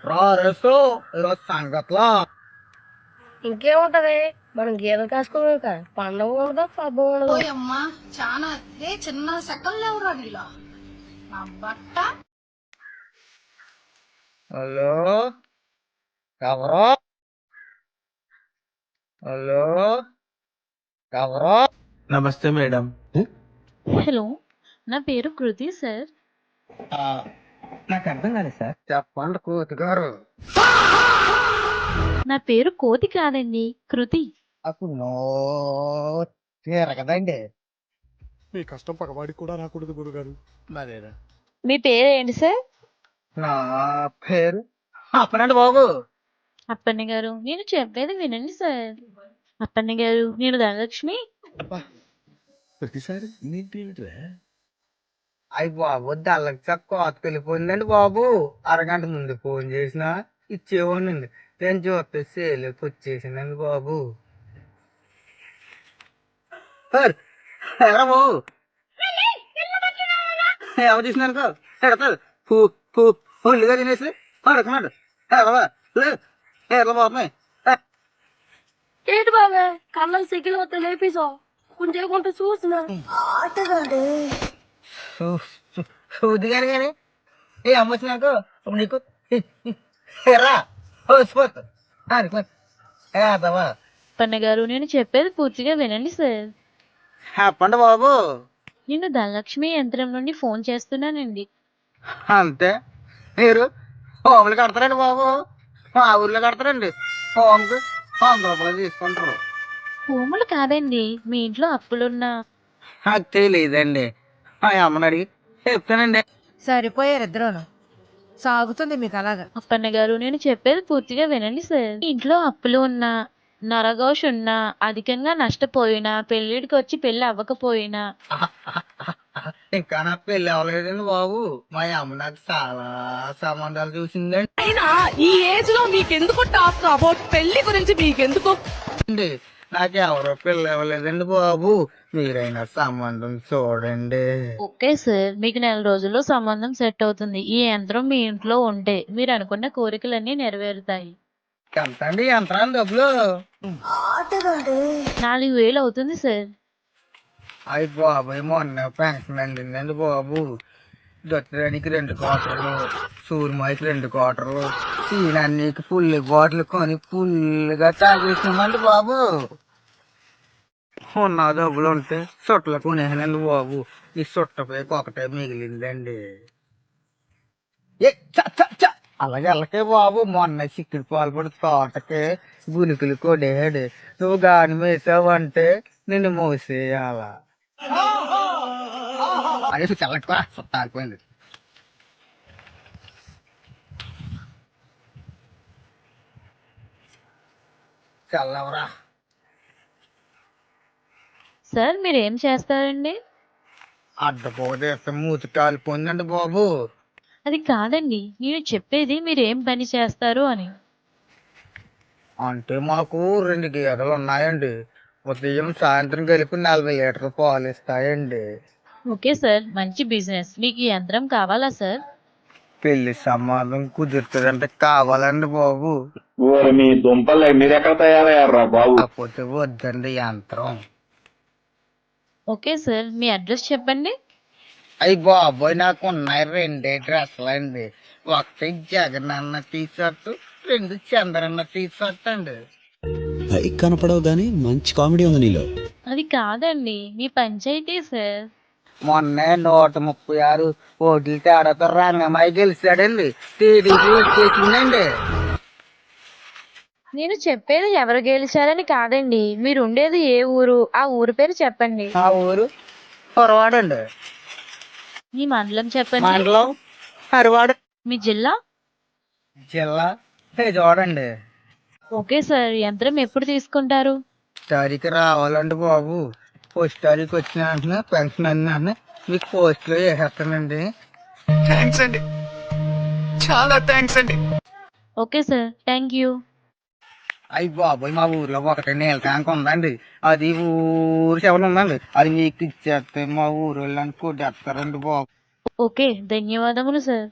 రారేసు ఈరోజు సంగట్లో ఇంకేముంటది మనం గీతలు కాసుకోలేక పండుగ ఉండదు పబ్బం ఉండదు. ఓయమ్మా చాలా చిన్న సెకండ్ లేవురా నీలో నా బట్ట. హలో ఎవరు హలో ఎవరు నమస్తే మేడం. హలో, నా పేరు కృతి సార్. నాకు అర్థం కాలేదు సార్. చెప్పండి కోతి గారు. నా పేరు కోతి కాదండి, కృతి. అప్పుడు నో తీరగదండి. మీ కష్టం పగవాడికి కూడా రాకూడదు గురుగారు. మరేరా మీ పేరు ఏంటి సార్? నా పేరు అప్పనండి బాబు. అప్పన్న గారు, నేను చెప్పేది వినండి సార్. అప్పన్న గారు, నేను ధనలక్ష్మి. ప్రతిసారి అయ్యి బాబు దళ్ళకి కోతకి వెళ్ళిపోయిందండి బాబు. అరగంట ముందు ఫోన్ చేసినా ఇచ్చేవాడినండి. నేను చూస్తే సేలోకి వచ్చేసిందండి బాబు. ఎరా బాబు ఎవరు చేసినారు ఎడతారు ఫుల్గా తినేసి పడుకున్నాడు. ఎర్ర బాబు ఏంటి బాబా కళ్ళకి సిగ్గులు వస్తే లేపేసావు కొంచెం కొంత చూస్తున్నా. చూద్ది గారు కానీ ఏ అమ్మొచ్చినాకు నీకు ఎర్రా అప్పన్న గారు, నేను చెప్పేది పూర్తిగా వినండి సార్. చెప్పండి బాబు. నేను ధనలక్ష్మి యంత్రం నుండి ఫోన్ చేస్తున్నానండి. అంతే మీరు హోములు కడతారండి బాబు. మా ఊర్లో కడతారండి హోమ్కి 100 రూపాయలు తీసుకుంటారు. హోములు కాదండి, మీ ఇంట్లో అప్పులున్నా. నాకు తెలియదండి. మా అమ్మని అడిగి చెప్తానండి. సరిపోయారు ఇద్దరును. సాగుతుంది మీకు అలాగా. అప్పన్న గారు, నేను చెప్పేది పూర్తిగా వినండి సార్. మీ ఇంట్లో అప్పులు ఉన్నా, నరఘోష్ ఉన్నా, అధికంగా నష్టపోయినా, పెళ్లిడికి వచ్చి పెళ్లి అవ్వకపోయినా, ఇంకా నా పెళ్ళి అవ్వలేదండి బాబు. మా అమ్మ నాకు చాలా సంబంధాలు చూసిందండి. అయినా ఈ ఏజ్ లో మీకెందుకు టాక్ అబౌట్ పెళ్లి గురించి మీకెందుకు? నాకు ఎవరో పెళ్ళి అవ్వలేదండి బాబు. మీరైనా సంబంధం చూడండి. ఓకే సార్, మీకు నెల రోజుల్లో సంబంధం సెట్ అవుతుంది. ఈ యంత్రం మీ ఇంట్లో ఉంటే మీరు అనుకున్న కోరికలన్నీ నెరవేరుతాయి. ఎంత అండి యంత్రాన్ని డబ్బులు? 4000 అవుతుంది సార్. అయ్యి బాబాయ్ మొన్న పెన్షన్ అందిందండి బాబు. దొత్తడానికి 2 క్వార్టర్లు, సూర్యమాయికి 2 క్వార్టర్లు, సీనానికి పుల్లి బాటిల్ కొని పుల్లిగా తాగేసామండి బాబు. ఉన్న డబ్బులు ఉంటే చుట్టలు కొనేసానండి బాబు. ఈ చుట్టపై ఒకటే మిగిలిందండి. ఏ చ చ చ అలాగే అలాగే బాబు. మొన్న చిక్కుడు పాల్పడి తోటకి గునికులు కొనేయాడు. నువ్వు గాని వేసావంటే నిన్ను మోసేయాల అదే చల్లగా తాగిపోయింది. చల్లవరా. సార్, మీరు ఏం చేస్తారండి? అడ్డపోతే మూతి కాలిపోయిందండి బాబు. అది కాదండి, నేను చెప్పేది మీరు ఏం పని చేస్తారు అని. అంటే మాకు 2 గేదెలు ఉన్నాయండి. ఉదయం సాయంత్రం కలిపి 40 లీటర్లు పాలు ఇస్తాయండి. ఓకే సార్, మంచి బిజినెస్. మీకు ఈ యంత్రం కావాలా సార్? పెళ్లి సంబంధం కుదురుతుందంటే కావాలండి బాబు. మీ దుంపలు మీరెక్కడ తయారయ్యారా బాబు? కాకపోతే వద్దండి యంత్రం. ఓకే సార్, మీ అడ్రస్ చెప్పండి. అయ్యి బాబోయ్ నాకు ఉన్నాయి 2 డ్రెస్సులు అండి. ఒకటి జగనన్న టీషర్ట్, 2 చంద్రన్న టీషర్ట్ అండి. పైకి కనపడవు గానీ మంచి కామెడీ ఉంది నీలో. అది కాదండి, మీ పంచాయతీ సార్. మొన్నే 136 ఓట్ల తేడాతో రంగమ్మాయి గెలిచాడండి. టీడీపీ వచ్చేసిందండి. నేను చెప్పేది ఎవరు గెలిచారని కాదండి, మీరు ఉండేది ఏ ఊరు, ఆ ఊరు పేరు చెప్పండి. ఆ ఊరు పొరవాడండి. మీ మండలం చెప్పండి. మండలం హరివాడ. మీ జిల్లా? జిల్లా చూడండి. ఓకే సార్, యంత్రం ఎప్పుడు తీసుకుంటారు? తారీఖు రావాలండి బాబు. పోస్ట్ తారీఖు వచ్చిన వెంటనే పెన్షన్ అన్నీ మీకు పోస్ట్లో వేసేస్తానండి. థ్యాంక్స్ అండి, చాలా థ్యాంక్స్ అండి. Okay sir, thank you. అయ్యి బాబోయ్ మా ఊర్లో ఒకటే నీళ్ళ ట్యాంక్ ఉందండి. అది ఊరు చివరి ఉందండి. అది మీకు ఇచ్చేస్తే మా ఊరు వాళ్ళని కొట్టేస్తారండి బాబు. ఓకే, ధన్యవాదములు సార్.